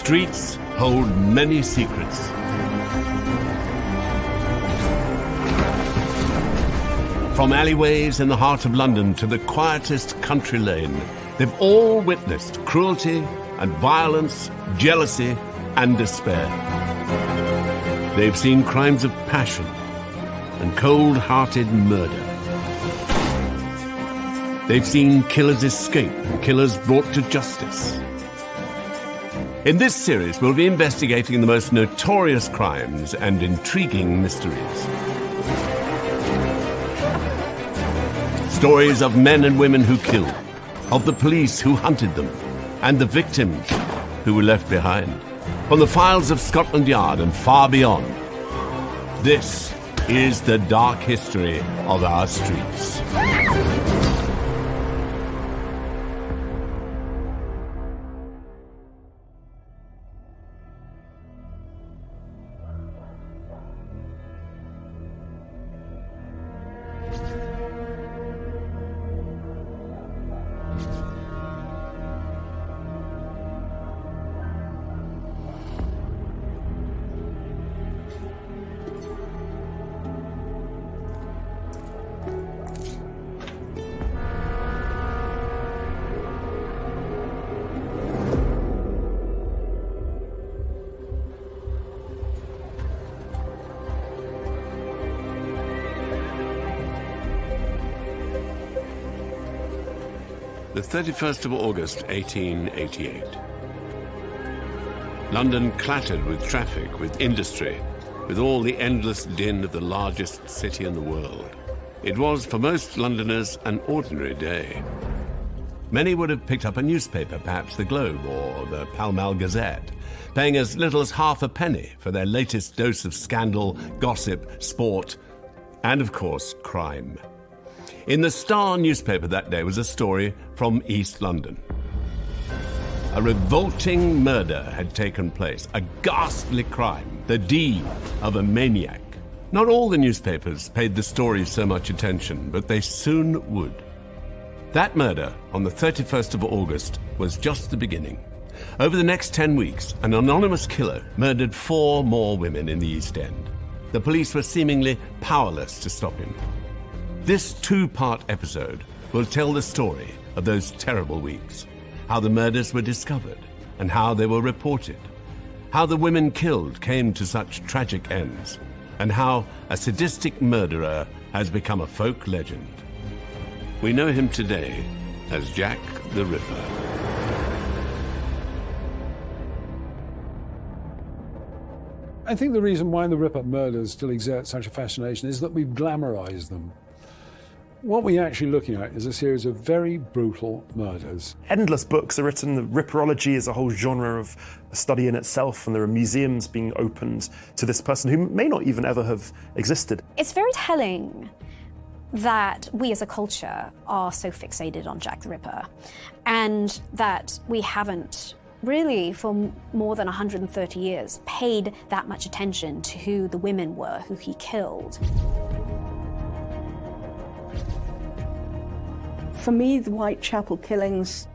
streets hold many secrets. From alleyways in the heart of London to the quietest country lane, they've all witnessed cruelty and violence, jealousy and despair. They've seen crimes of passion and cold-hearted murder. They've seen killers escape and killers brought to justice. In this series, we'll be investigating the most notorious crimes and intriguing mysteries. Stories of men and women who killed, of the police who hunted them, and the victims who were left behind. From the files of Scotland Yard and far beyond, this is the dark history of our streets. The 31st of August, 1888. London clattered with traffic, with industry, with all the endless din of the largest city in the world. It was, for most Londoners, an ordinary day. Many would have picked up a newspaper, perhaps the Globe or the Pall Mall Gazette, paying as little as half a penny for their latest dose of scandal, gossip, sport, and, of course, crime. In the Star newspaper that day was a story from East London. A revolting murder had taken place, a ghastly crime, the deed of a maniac. Not all the newspapers paid the story so much attention, but they soon would. That murder on the 31st of August was just the beginning. Over the next 10 weeks, an anonymous killer murdered 4 more women in the East End. The police were seemingly powerless to stop him. This 2-part episode will tell the story of those terrible weeks, how the murders were discovered and how they were reported, how the women killed came to such tragic ends, and how a sadistic murderer has become a folk legend. We know him today as Jack the Ripper. I think the reason why the Ripper murders still exert such a fascination is that we've glamorized them. What we're actually looking at is a series of very brutal murders. Endless books are written. The Ripperology is a whole genre of a study in itself, and there are museums being opened to this person who may not even ever have existed. It's very telling that we as a culture are so fixated on Jack the Ripper, and that we haven't really, for more than 130 years, paid that much attention to who the women were who he killed. For me, the Whitechapel killings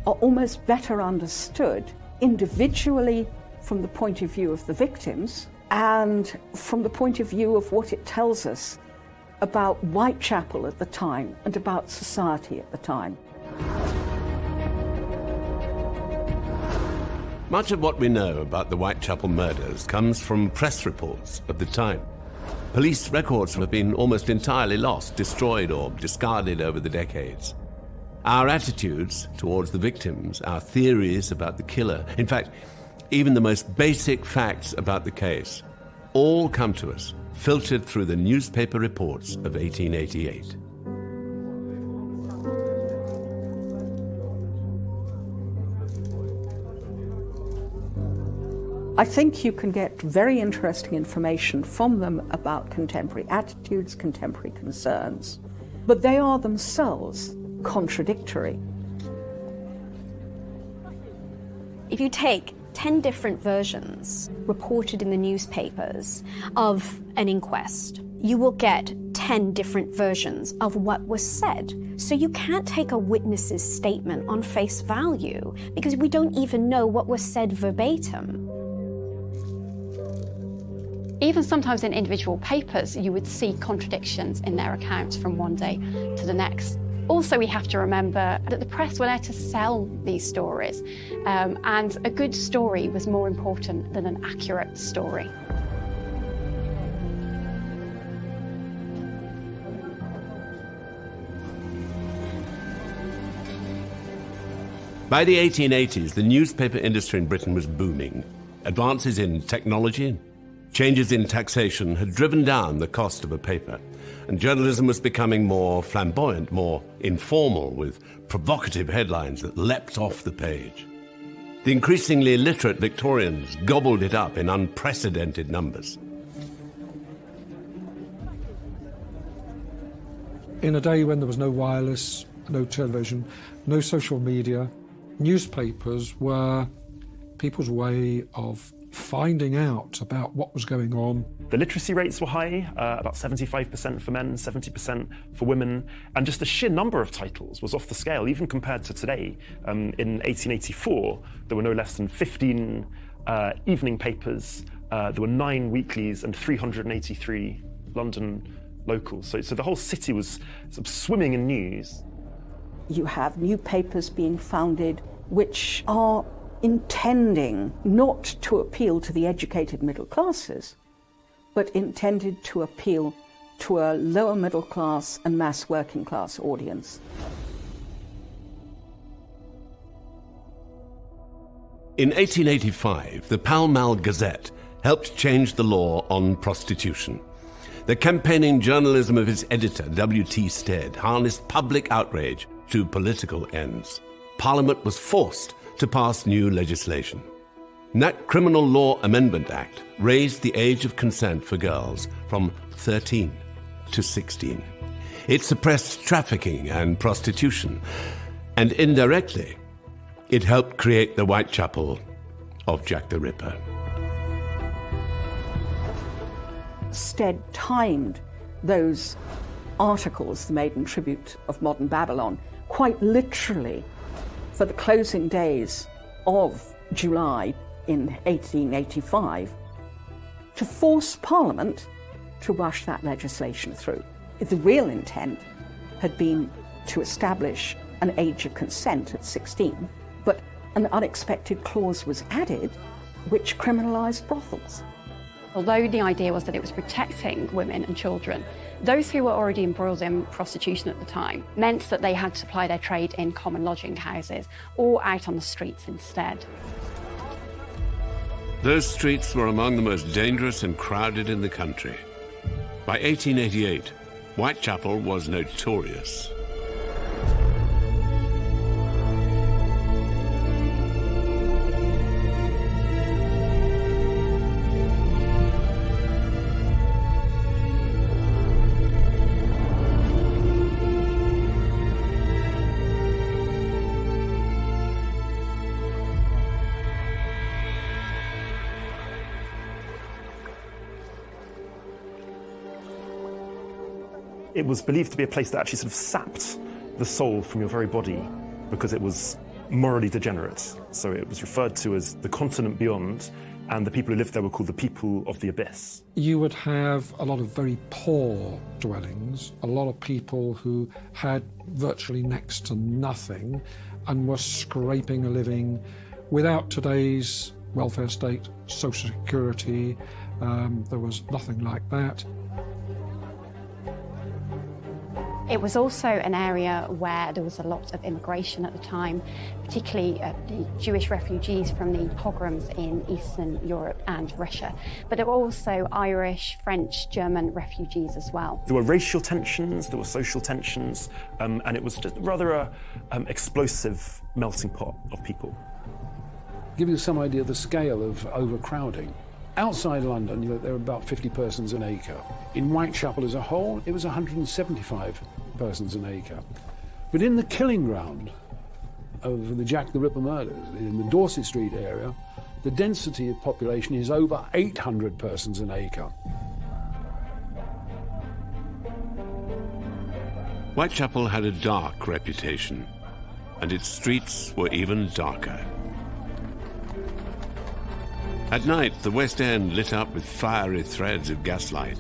are almost better understood individually from the point of view of the victims and from the point of view of what it tells us about Whitechapel at the time and about society at the time. Much of what we know about the Whitechapel murders comes from press reports of the time. Police records have been almost entirely lost, destroyed or discarded over the decades. Our attitudes towards the victims, our theories about the killer, in fact, even the most basic facts about the case, all come to us, filtered through the newspaper reports of 1888. I think you can get very interesting information from them about contemporary attitudes, contemporary concerns, but they are themselves contradictory. If you take 10 different versions reported in the newspapers of an inquest, you will get 10 10 different versions of what was said. So you can't take a witness's statement on face value because we don't even know what was said verbatim. Even sometimes in individual papers, you would see contradictions in their accounts from one day to the next. Also, we have to remember that the press were there to sell these stories, and a good story was more important than an accurate story. By the 1880s, the newspaper industry in Britain was booming. Advances in technology, changes in taxation had driven down the cost of a paper, and journalism was becoming more flamboyant, more informal, with provocative headlines that leapt off the page. The increasingly illiterate Victorians gobbled it up in unprecedented numbers. In a day when there was no wireless, no television, no social media, newspapers were people's way of finding out about what was going on. The literacy rates were high, about 75% for men, 70% for women, and just the sheer number of titles was off the scale, even compared to today. In 1884, there were no less than 15 evening papers, there were 9 weeklies and 383 London locals. So the whole city was sort of swimming in news. You have new papers being founded which are intending not to appeal to the educated middle classes, but intended to appeal to a lower middle class and mass working class audience. In 1885, the Pall Mall Gazette helped change the law on prostitution. The campaigning journalism of its editor, W.T. Stead, harnessed public outrage to political ends. Parliament was forced to pass new legislation. That Criminal Law Amendment Act raised the age of consent for girls from 13 to 16. It suppressed trafficking and prostitution, and indirectly, it helped create the Whitechapel of Jack the Ripper. Stead timed those articles, the maiden tribute of modern Babylon, quite literally for the closing days of July in 1885 to force Parliament to rush that legislation through. The real intent had been to establish an age of consent at 16, but an unexpected clause was added which criminalised brothels. Although the idea was that it was protecting women and children, those who were already embroiled in prostitution at the time meant that they had to ply their trade in common lodging houses or out on the streets instead. Those streets were among the most dangerous and crowded in the country. By 1888, Whitechapel was notorious. It was believed to be a place that actually sort of sapped the soul from your very body because it was morally degenerate. So it was referred to as the continent beyond, and the people who lived there were called the people of the abyss. You would have a lot of very poor dwellings, a lot of people who had virtually next to nothing and were scraping a living without today's welfare state, social security. There was nothing like that. It was also an area where there was a lot of immigration at the time, particularly the Jewish refugees from the pogroms in Eastern Europe and Russia. But there were also Irish, French, German refugees as well. There were racial tensions, there were social tensions, and it was just rather a explosive melting pot of people. Give you some idea of the scale of overcrowding. Outside London, there were about 50 persons an acre. In Whitechapel as a whole, it was 175 persons an acre. But in the killing ground of the Jack the Ripper murders, in the Dorset Street area, the density of population is over 800 persons an acre. Whitechapel had a dark reputation, and its streets were even darker. At night, the West End lit up with fiery threads of gaslight.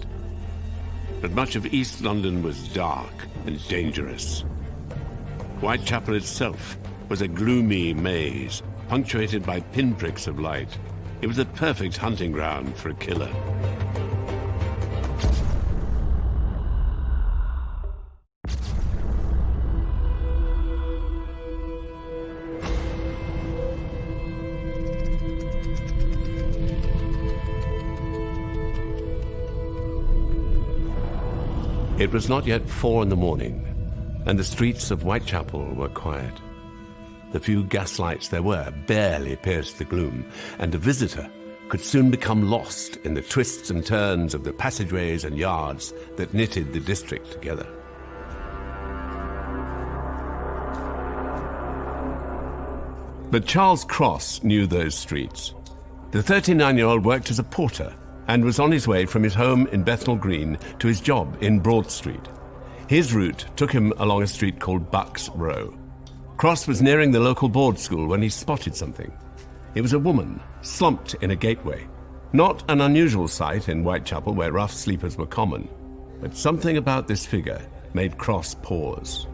But much of East London was dark and dangerous. Whitechapel itself was a gloomy maze, punctuated by pinpricks of light. It was a perfect hunting ground for a killer. It was not yet 4 in the morning, and the streets of Whitechapel were quiet. The few gaslights there were barely pierced the gloom, and a visitor could soon become lost in the twists and turns of the passageways and yards that knitted the district together. But Charles Cross knew those streets. The 39-year-old worked as a porter and was on his way from his home in Bethnal Green to his job in Broad Street. His route took him along a street called Bucks Row. Cross was nearing the local board school when he spotted something. It was a woman, slumped in a gateway. Not an unusual sight in Whitechapel, where rough sleepers were common. But something about this figure made Cross pause.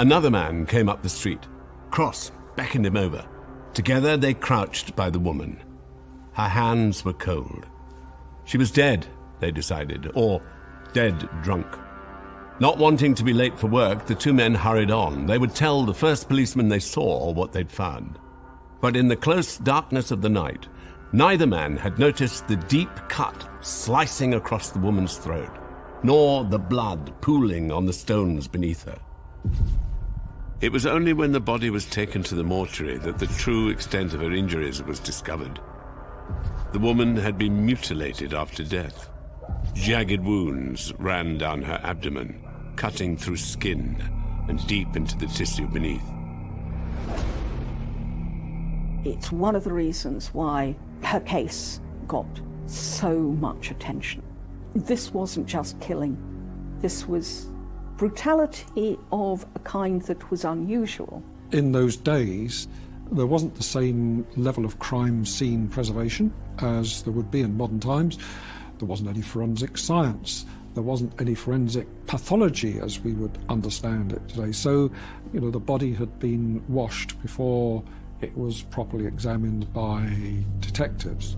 Another man came up the street. Cross beckoned him over. Together they crouched by the woman. Her hands were cold. She was dead, they decided, or dead drunk. Not wanting to be late for work, the two men hurried on. They would tell the first policeman they saw what they'd found. But in the close darkness of the night, neither man had noticed the deep cut slicing across the woman's throat, nor the blood pooling on the stones beneath her. It was only when the body was taken to the mortuary that the true extent of her injuries was discovered. The woman had been mutilated after death. Jagged wounds ran down her abdomen, cutting through skin and deep into the tissue beneath. It's one of the reasons why her case got so much attention. This wasn't just killing. This was brutality of a kind that was unusual. In those days, there wasn't the same level of crime scene preservation as there would be in modern times. There wasn't any forensic science. There wasn't any forensic pathology as we would understand it today. So, the body had been washed before it was properly examined by detectives.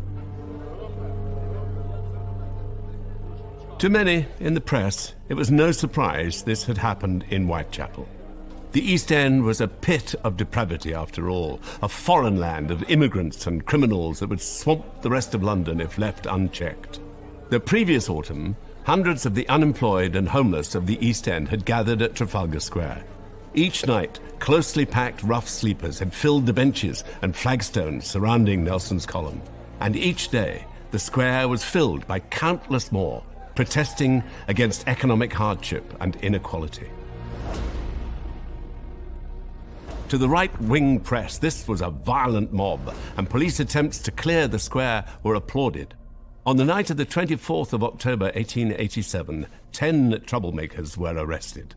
To many in the press, it was no surprise this had happened in Whitechapel. The East End was a pit of depravity after all, a foreign land of immigrants and criminals that would swamp the rest of London if left unchecked. The previous autumn, hundreds of the unemployed and homeless of the East End had gathered at Trafalgar Square. Each night, closely packed rough sleepers had filled the benches and flagstones surrounding Nelson's Column. And each day, the square was filled by countless more, protesting against economic hardship and inequality. To the right-wing press, this was a violent mob, and police attempts to clear the square were applauded. On the night of the 24th of October 1887, 10 troublemakers were arrested.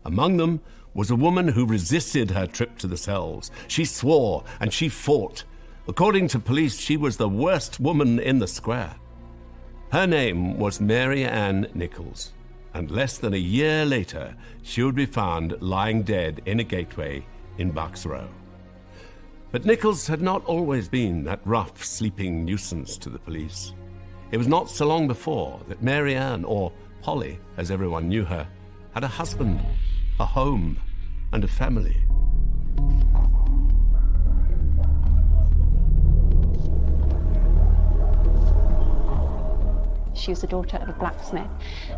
Among them was a woman who resisted her trip to the cells. She swore and she fought. According to police, she was the worst woman in the square. Her name was Mary Ann Nichols, and less than a year later, she would be found lying dead in a gateway in Bucks Row. But Nichols had not always been that rough, sleeping nuisance to the police. It was not so long before that Mary Ann, or Polly, as everyone knew her, had a husband, a home, and a family. She was the daughter of a blacksmith,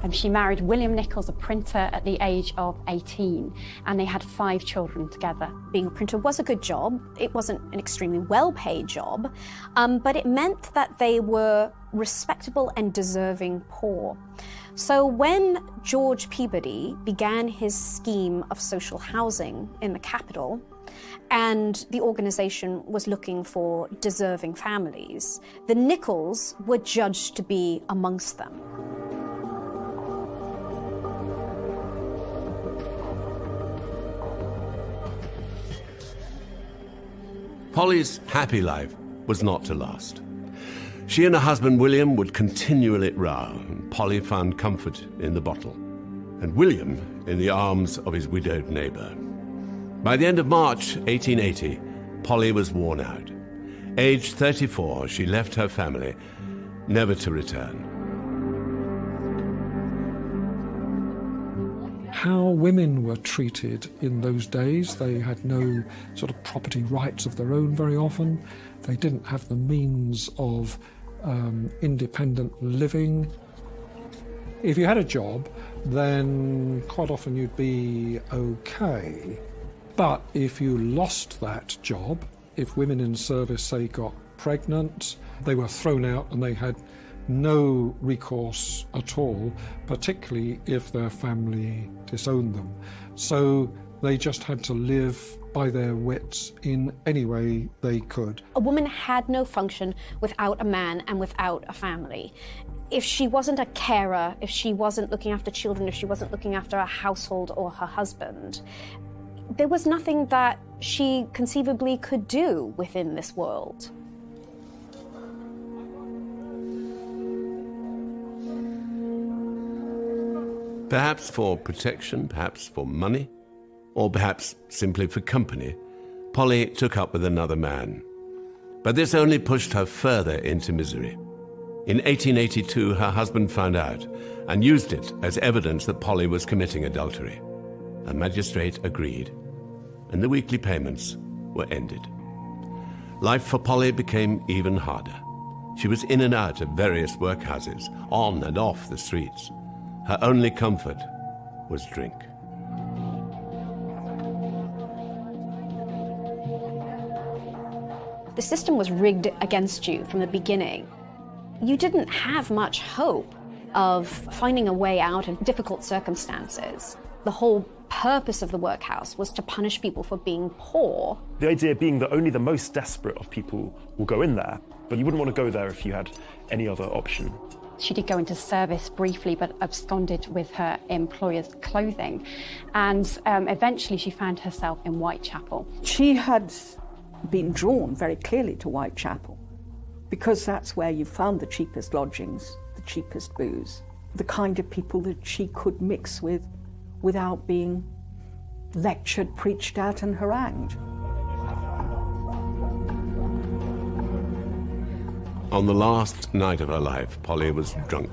and she married William Nichols, a printer, at the age of 18, and they had 5 children together. Being a printer was a good job. It wasn't an extremely well-paid job, but it meant that they were respectable and deserving poor. So when George Peabody began his scheme of social housing in the capital, and the organisation was looking for deserving families. The Nichols were judged to be amongst them. Polly's happy life was not to last. She and her husband William would continually row, and Polly found comfort in the bottle, and William in the arms of his widowed neighbour. By the end of March 1880, Polly was worn out. Aged 34, she left her family, never to return. How women were treated in those days, they had no sort of property rights of their own very often. They didn't have the means of independent living. If you had a job, then quite often you'd be okay. But if you lost that job, if women in service, say, got pregnant, they were thrown out and they had no recourse at all, particularly if their family disowned them. So they just had to live by their wits in any way they could. A woman had no function without a man and without a family. If she wasn't a carer, if she wasn't looking after children, if she wasn't looking after a household or her husband, there was nothing that she conceivably could do within this world. Perhaps for protection, perhaps for money, or perhaps simply for company, Polly took up with another man. But this only pushed her further into misery. In 1882, her husband found out and used it as evidence that Polly was committing adultery. A magistrate agreed, and the weekly payments were ended. Life for Polly became even harder. She was in and out of various workhouses, on and off the streets. Her only comfort was drink. The system was rigged against you from the beginning. You didn't have much hope of finding a way out of difficult circumstances. The whole purpose of the workhouse was to punish people for being poor. The idea being that only the most desperate of people will go in there, but you wouldn't want to go there if you had any other option. She did go into service briefly, but absconded with her employer's clothing. And eventually she found herself in Whitechapel. She had been drawn very clearly to Whitechapel because that's where you found the cheapest lodgings, the cheapest booze, the kind of people that she could mix with without being lectured, preached at and harangued. On the last night of her life, Polly was drunk.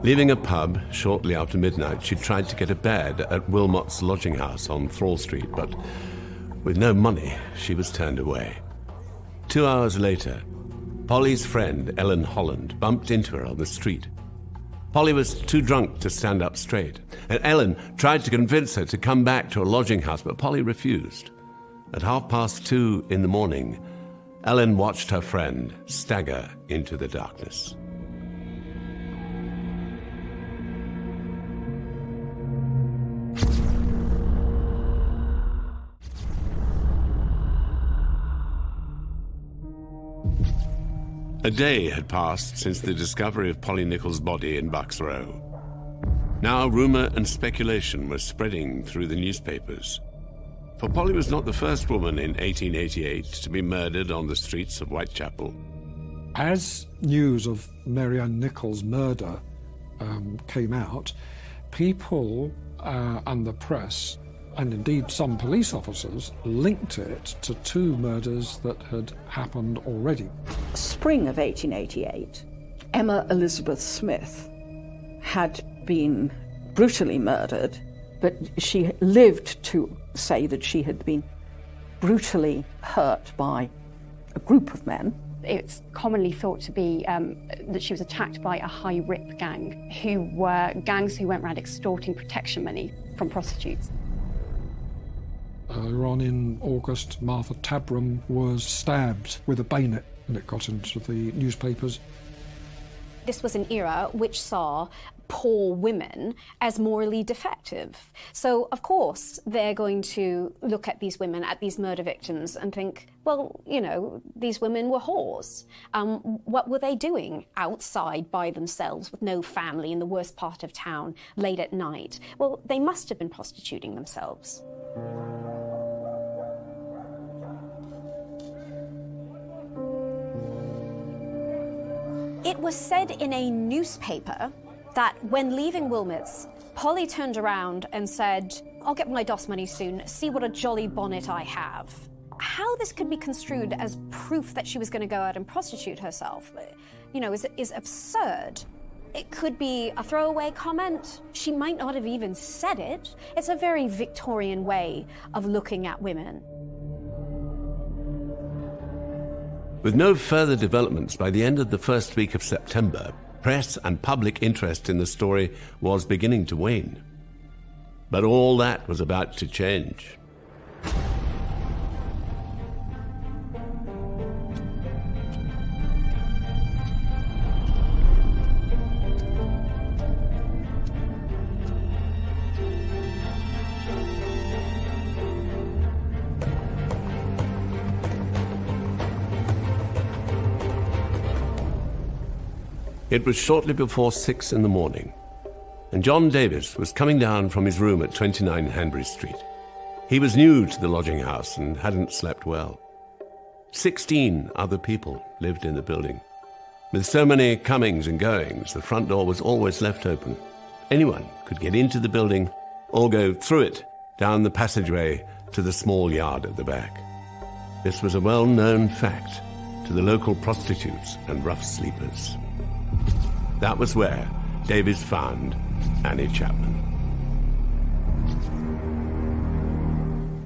Leaving a pub shortly after midnight, she tried to get a bed at Wilmot's lodging house on Thrall Street, but with no money, she was turned away. 2 hours later, Polly's friend, Ellen Holland, bumped into her on the street. Polly was too drunk to stand up straight, and Ellen tried to convince her to come back to a lodging house, but Polly refused. At 2:30 in the morning, Ellen watched her friend stagger into the darkness. A day had passed since the discovery of Polly Nichols' body in Bucks Row. Now rumour and speculation were spreading through the newspapers. For Polly was not the first woman in 1888 to be murdered on the streets of Whitechapel. As news of Mary Ann Nichols' murder came out, people and the press, and indeed some police officers, linked it to two murders that had happened already. Spring of 1888, Emma Elizabeth Smith had been brutally murdered, but she lived to say that she had been brutally hurt by a group of men. It's commonly thought to be that she was attacked by a high RIP gang, who were gangs who went around extorting protection money from prostitutes. Earlier on in August, Martha Tabram was stabbed with a bayonet, and it got into the newspapers. This was an era which saw poor women as morally defective. So, of course, they're going to look at these women, at these murder victims, and think, well, you know, these women were whores. What were they doing outside by themselves with no family in the worst part of town late at night? Well, they must have been prostituting themselves. It was said in a newspaper that when leaving Wilmot's, Polly turned around and said, I'll get my DOS money soon, see what a jolly bonnet I have. How this could be construed as proof that she was going to go out and prostitute herself, you know, is absurd. It could be a throwaway comment. She might not have even said it. It's a very Victorian way of looking at women. With no further developments by the end of the first week of September, press and public interest in the story was beginning to wane. But all that was about to change. It was shortly before 6 in the morning, and John Davis was coming down from his room at 29 Hanbury Street. He was new to the lodging house and hadn't slept well. 16 other people lived in the building. With so many comings and goings, the front door was always left open. Anyone could get into the building or go through it down the passageway to the small yard at the back. This was a well-known fact to the local prostitutes and rough sleepers. That was where Davis found Annie Chapman.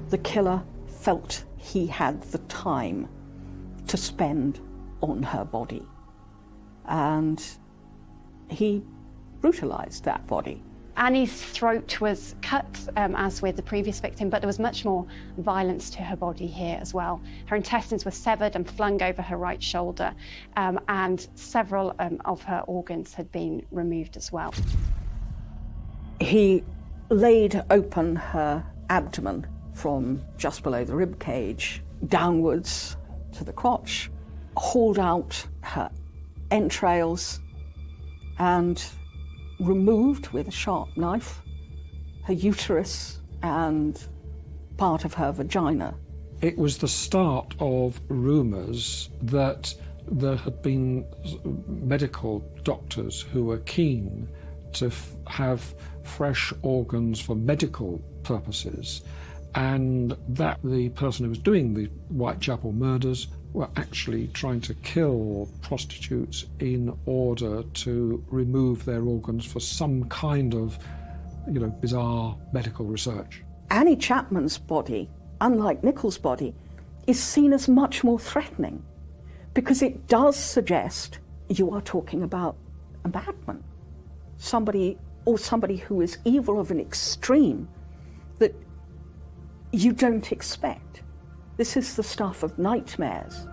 The killer felt he had the time to spend on her body, and he brutalized that body. Annie's throat was cut, as with the previous victim, but there was much more violence to her body here as well. Her intestines were severed and flung over her right shoulder, and several of her organs had been removed as well. He laid open her abdomen from just below the rib cage downwards to the crotch, hauled out her entrails, and removed with a sharp knife her uterus and part of her vagina. It was the start of rumours that there had been medical doctors who were keen to have fresh organs for medical purposes, and that the person who was doing the Whitechapel murders were actually trying to kill prostitutes in order to remove their organs for some kind of, bizarre medical research. Annie Chapman's body, unlike Nichols' body, is seen as much more threatening because it does suggest you are talking about a madman, somebody who is evil of an extreme that you don't expect. This is the stuff of nightmares.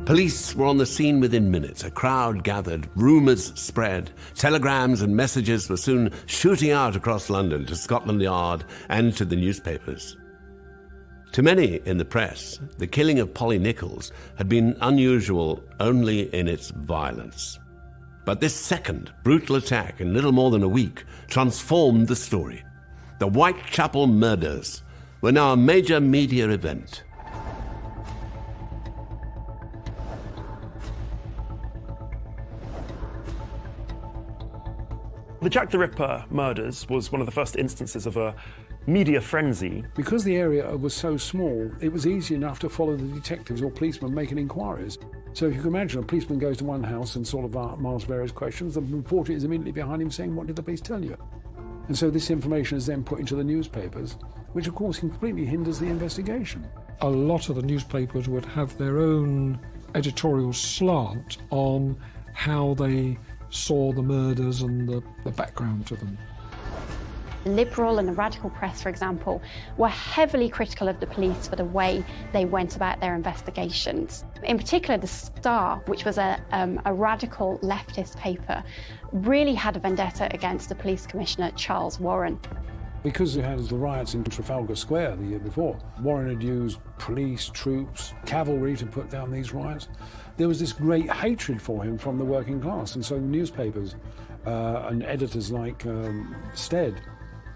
Police were on the scene within minutes. A crowd gathered, rumours spread, telegrams and messages were soon shooting out across London to Scotland Yard and to the newspapers. To many in the press, the killing of Polly Nichols had been unusual only in its violence. But this second brutal attack in little more than a week transformed the story. The Whitechapel murders were now a major media event. The Jack the Ripper murders was one of the first instances of a media frenzy. Because the area was so small, it was easy enough to follow the detectives or policemen making inquiries. So if you can imagine, a policeman goes to one house and sort of asks various questions, the reporter is immediately behind him saying, what did the police tell you? And so this information is then put into the newspapers, which of course completely hinders the investigation. A lot of the newspapers would have their own editorial slant on how they saw the murders and the background to them. The Liberal and the Radical press, for example, were heavily critical of the police for the way they went about their investigations. In particular, The Star, which was a radical leftist paper, really had a vendetta against the police commissioner, Charles Warren. Because we had the riots in Trafalgar Square the year before, Warren had used police, troops, cavalry to put down these riots. There was this great hatred for him from the working class, and so newspapers and editors like Stead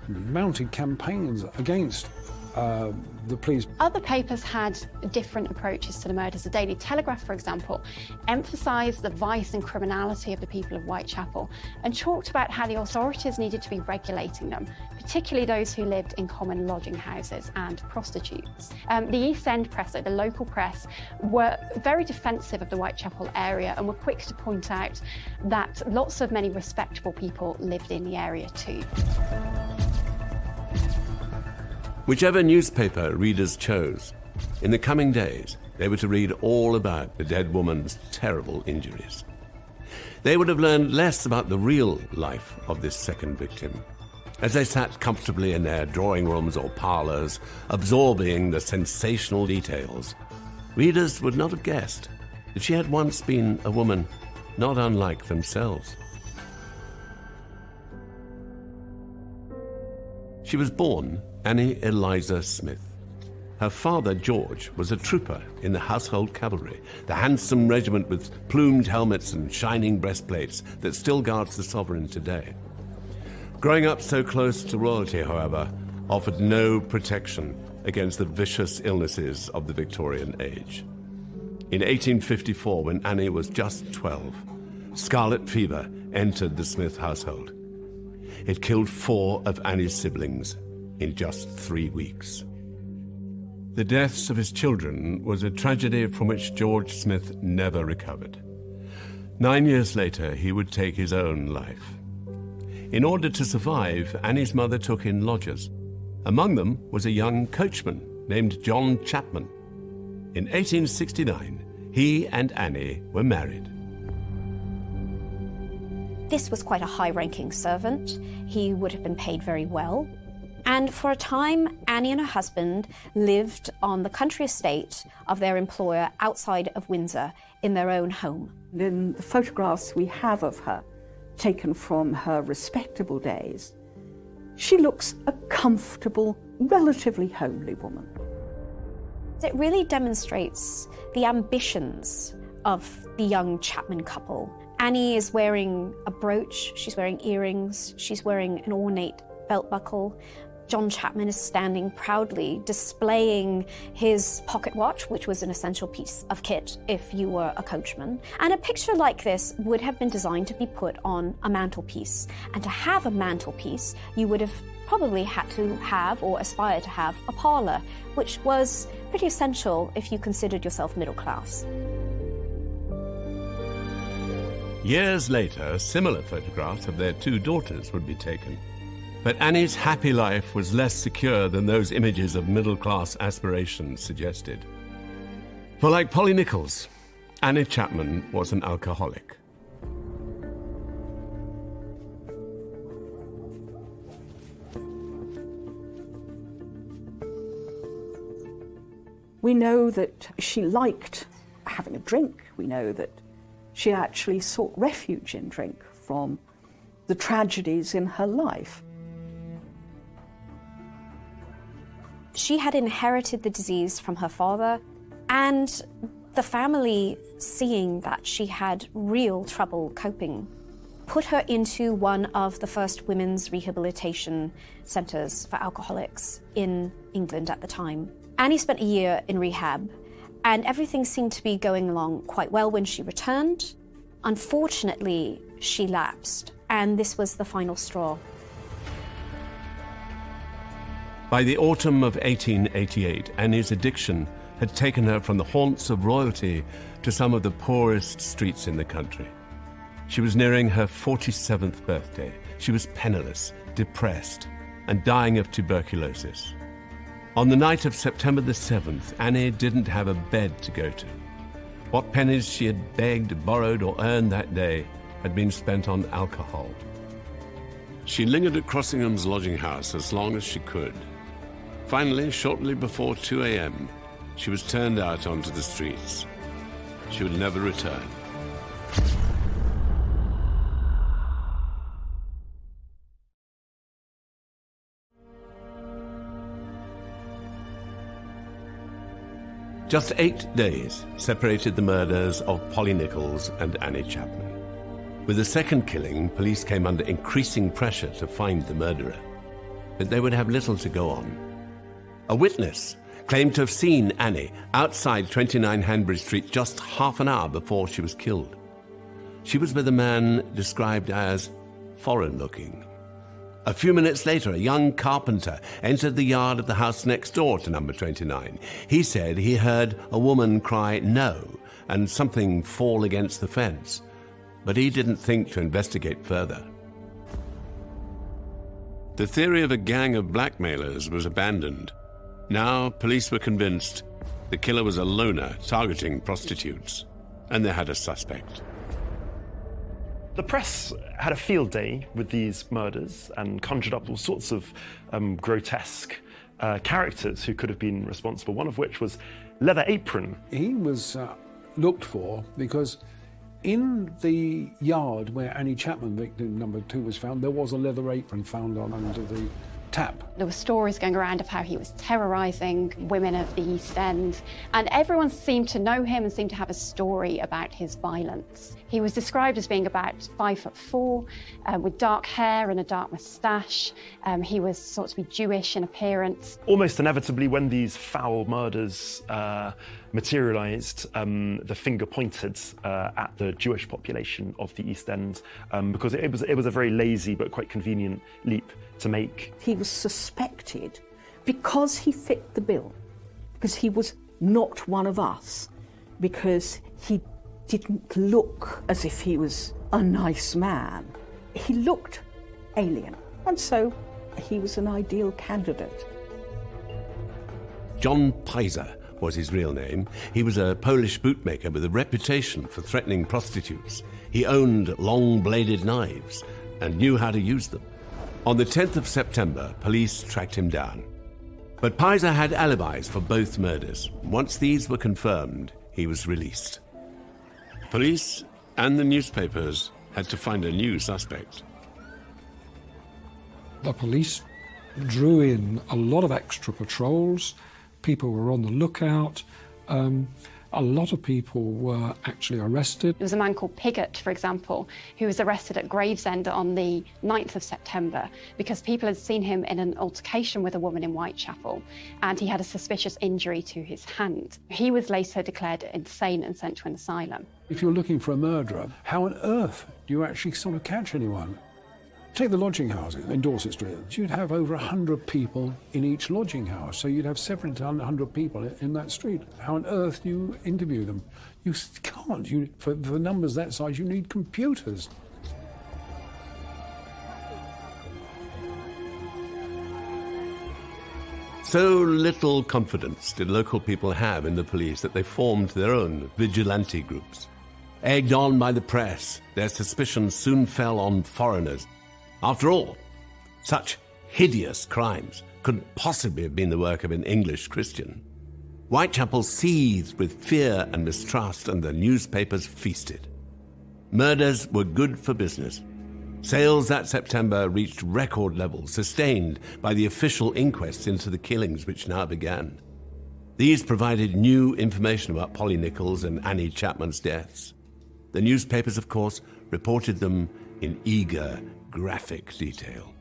mounted campaigns against the police. Other papers had different approaches to the murders. The Daily Telegraph, for example, emphasised the vice and criminality of the people of Whitechapel and talked about how the authorities needed to be regulating them, particularly those who lived in common lodging houses and prostitutes. The East End press, so the local press, were very defensive of the Whitechapel area and were quick to point out that lots of many respectable people lived in the area too. Whichever newspaper readers chose, in the coming days, they were to read all about the dead woman's terrible injuries. They would have learned less about the real life of this second victim, as they sat comfortably in their drawing rooms or parlours, absorbing the sensational details. Readers would not have guessed that she had once been a woman not unlike themselves. She was born Annie Eliza Smith. Her father, George, was a trooper in the Household Cavalry, the handsome regiment with plumed helmets and shining breastplates that still guards the sovereign today. Growing up so close to royalty, however, offered no protection against the vicious illnesses of the Victorian age. In 1854, when Annie was just 12, scarlet fever entered the Smith household. It killed 4 of Annie's siblings in just 3 weeks. The deaths of his children was a tragedy from which George Smith never recovered. 9 years later, he would take his own life. In order to survive, Annie's mother took in lodgers. Among them was a young coachman named John Chapman. In 1869, he and Annie were married. This was quite a high-ranking servant. He would have been paid very well. And for a time, Annie and her husband lived on the country estate of their employer outside of Windsor in their own home. In the photographs we have of her, taken from her respectable days, she looks a comfortable, relatively homely woman. It really demonstrates the ambitions of the young Chapman couple. Annie is wearing a brooch, she's wearing earrings, she's wearing an ornate belt buckle. John Chapman is standing proudly displaying his pocket watch, which was an essential piece of kit if you were a coachman. And a picture like this would have been designed to be put on a mantelpiece. And to have a mantelpiece, you would have probably had to have or aspire to have a parlour, which was pretty essential if you considered yourself middle class. Years later, similar photographs of their 2 daughters would be taken. But Annie's happy life was less secure than those images of middle-class aspirations suggested. For like Polly Nichols, Annie Chapman was an alcoholic. We know that she liked having a drink. We know that she actually sought refuge in drink from the tragedies in her life. She had inherited the disease from her father, and the family, seeing that she had real trouble coping, put her into one of the first women's rehabilitation centres for alcoholics in England at the time. Annie spent a year in rehab, and everything seemed to be going along quite well when she returned. Unfortunately, she lapsed, and this was the final straw. By the autumn of 1888, Annie's addiction had taken her from the haunts of royalty to some of the poorest streets in the country. She was nearing her 47th birthday. She was penniless, depressed, and dying of tuberculosis. On the night of September the 7th, Annie didn't have a bed to go to. What pennies she had begged, borrowed, or earned that day had been spent on alcohol. She lingered at Crossingham's lodging house as long as she could. Finally, shortly before 2 a.m., she was turned out onto the streets. She would never return. Just 8 days separated the murders of Polly Nichols and Annie Chapman. With the second killing, police came under increasing pressure to find the murderer, but they would have little to go on. A witness claimed to have seen Annie outside 29 Hanbury Street just half an hour before she was killed. She was with a man described as foreign-looking. A few minutes later, a young carpenter entered the yard of the house next door to number 29. He said he heard a woman cry no and something fall against the fence, but he didn't think to investigate further. The theory of a gang of blackmailers was abandoned. Now, police were convinced the killer was a loner targeting prostitutes, and they had a suspect. The press had a field day with these murders and conjured up all sorts of grotesque characters who could have been responsible, one of which was Leather Apron. He was looked for because in the yard where Annie Chapman, victim number 2, was found, there was a leather apron found under the tap. There were stories going around of how he was terrorising women of the East End, and everyone seemed to know him and seemed to have a story about his violence. He was described as being about 5'4", with dark hair and a dark moustache. He was thought to be Jewish in appearance. Almost inevitably, when these foul murders materialised, the finger pointed at the Jewish population of the East End, because it was a very lazy but quite convenient leap to make. He was suspected because he fit the bill, because he was not one of us, because he didn't look as if he was a nice man. He looked alien, and so he was an ideal candidate. John Pizer was his real name. He was a Polish bootmaker with a reputation for threatening prostitutes. He owned long-bladed knives and knew how to use them. On the 10th of September, police tracked him down. But Pizer had alibis for both murders. Once these were confirmed, he was released. Police and the newspapers had to find a new suspect. The police drew in a lot of extra patrols. People were on the lookout. A lot of people were actually arrested. There was a man called Piggott, for example, who was arrested at Gravesend on the 9th of September because people had seen him in an altercation with a woman in Whitechapel, and he had a suspicious injury to his hand. He was later declared insane and sent to an asylum. If you're looking for a murderer, how on earth do you actually sort of catch anyone? Take the lodging houses in Dorset Street. You'd have over 100 people in each lodging house, so you'd have 700 people in that street. How on earth do you interview them? You can't. For numbers that size, you need computers. So little confidence did local people have in the police that they formed their own vigilante groups. Egged on by the press, their suspicions soon fell on foreigners. After all, such hideous crimes couldn't possibly have been the work of an English Christian. Whitechapel seethed with fear and mistrust, and the newspapers feasted. Murders were good for business. Sales that September reached record levels, sustained by the official inquests into the killings which now began. These provided new information about Polly Nichols and Annie Chapman's deaths. The newspapers, of course, reported them in eager, graphic detail.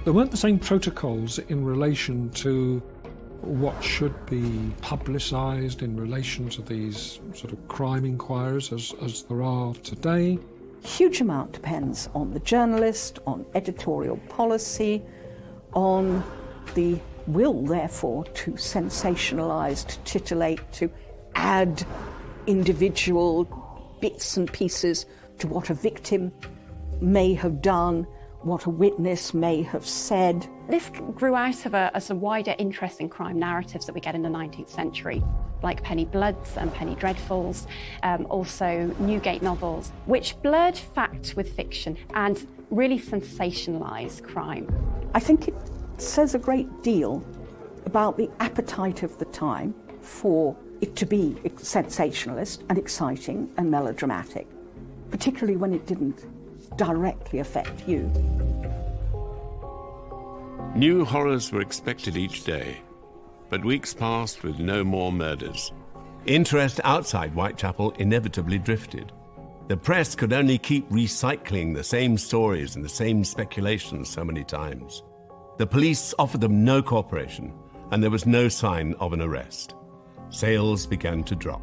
There weren't the same protocols in relation to what should be publicised in relation to these sort of crime inquiries as there are today. Huge amount depends on the journalist, on editorial policy, on the will, therefore, to sensationalise, to titillate, to add individual bits and pieces to what a victim may have done what a witness may have said. This grew out of a wider interest in crime narratives that we get in the 19th century, like Penny Bloods and Penny Dreadfuls, also Newgate novels, which blurred fact with fiction and really sensationalised crime. I think it says a great deal about the appetite of the time for it to be sensationalist and exciting and melodramatic, particularly when it didn't directly affect you. New horrors were expected each day, but weeks passed with no more murders. Interest outside Whitechapel inevitably drifted. The press could only keep recycling the same stories and the same speculations so many times. The police offered them no cooperation, and there was no sign of an arrest. Sales began to drop.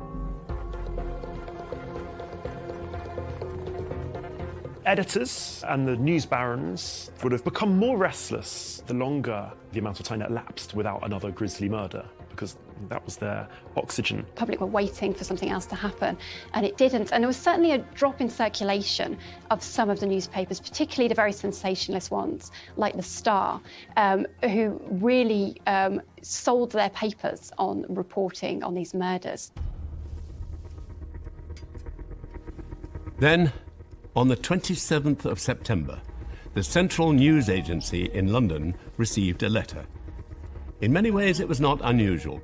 Editors and the news barons would have become more restless the longer the amount of time that elapsed without another grisly murder, because that was their oxygen. The public were waiting for something else to happen, and it didn't. And there was certainly a drop in circulation of some of the newspapers, particularly the very sensationalist ones, like The Star, who really sold their papers on reporting on these murders. Then, on the 27th of September, the Central News Agency in London received a letter. In many ways, it was not unusual.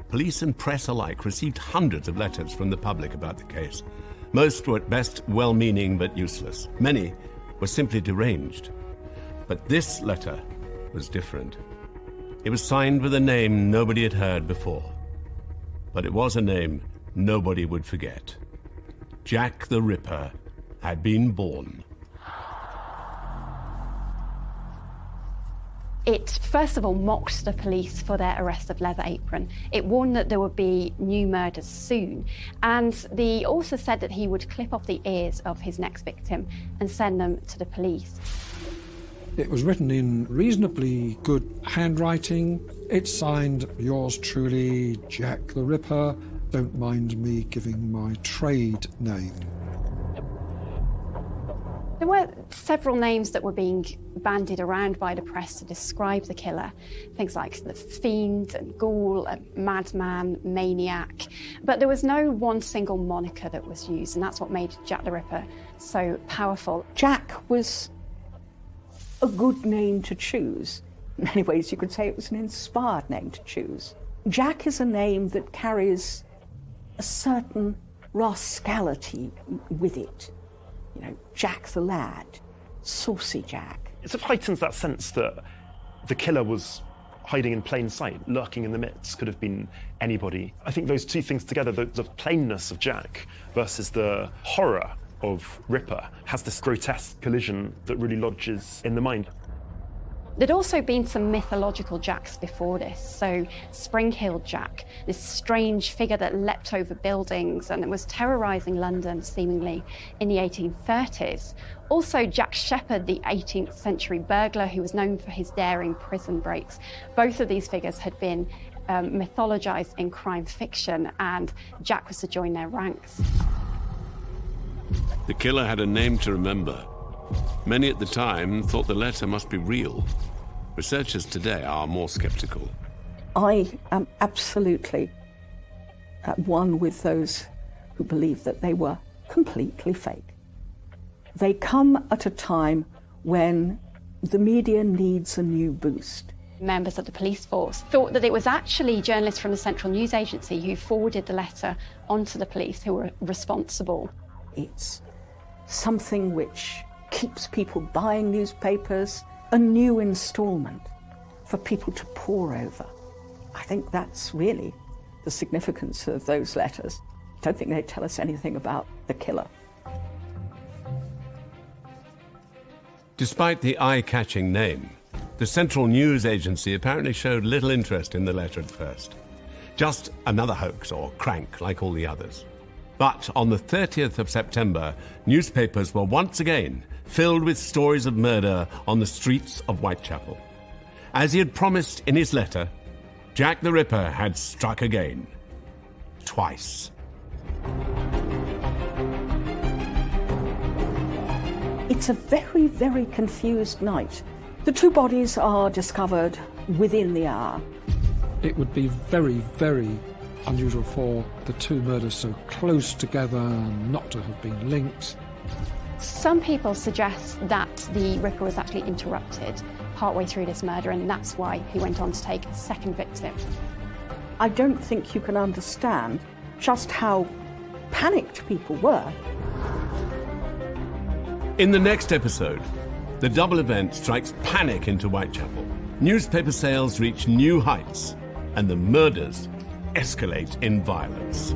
Police and press alike received hundreds of letters from the public about the case. Most were at best well-meaning but useless. Many were simply deranged. But this letter was different. It was signed with a name nobody had heard before. But it was a name nobody would forget. Jack the Ripper had been born. It, first of all, mocked the police for their arrest of Leather Apron. It warned that there would be new murders soon. And the author said that he would clip off the ears of his next victim and send them to the police. It was written in reasonably good handwriting. It's signed, yours truly, Jack the Ripper. Don't mind me giving my trade name. There were several names that were being bandied around by the press to describe the killer. Things like the Fiend and Ghoul, and Madman, Maniac. But there was no one single moniker that was used, and that's what made Jack the Ripper so powerful. Jack was a good name to choose. In many ways, you could say it was an inspired name to choose. Jack is a name that carries a certain rascality with it. You know, Jack the Lad, Saucy Jack. It sort of heightens that sense that the killer was hiding in plain sight, lurking in the midst, could have been anybody. I think those two things together, the plainness of Jack versus the horror of Ripper, has this grotesque collision that really lodges in the mind. There'd also been some mythological Jacks before this. So Spring-Heeled Jack, this strange figure that leapt over buildings and was terrorising London, seemingly, in the 1830s. Also Jack Sheppard, the 18th century burglar who was known for his daring prison breaks. Both of these figures had been mythologised in crime fiction, and Jack was to join their ranks. The killer had a name to remember. Many at the time thought the letter must be real. Researchers today are more sceptical. I am absolutely at one with those who believe that they were completely fake. They come at a time when the media needs a new boost. Members of the police force thought that it was actually journalists from the Central News Agency who forwarded the letter onto the police who were responsible. It's something which keeps people buying newspapers, a new instalment for people to pore over. I think that's really the significance of those letters. I don't think they tell us anything about the killer. Despite the eye-catching name, the Central News Agency apparently showed little interest in the letter at first. Just another hoax or crank like all the others. But on the 30th of September, newspapers were once again filled with stories of murder on the streets of Whitechapel. As he had promised in his letter, Jack the Ripper had struck again. Twice. It It's a very, very confused night. The two bodies are discovered within the hour. It would be very, very unusual for the two murders so close together not to have been linked. Some people suggest that the Ripper was actually interrupted partway through this murder, and that's why he went on to take a second victim. I don't think you can understand just how panicked people were. In the next episode, the double event strikes panic into Whitechapel. Newspaper sales reach new heights, and the murders escalate in violence.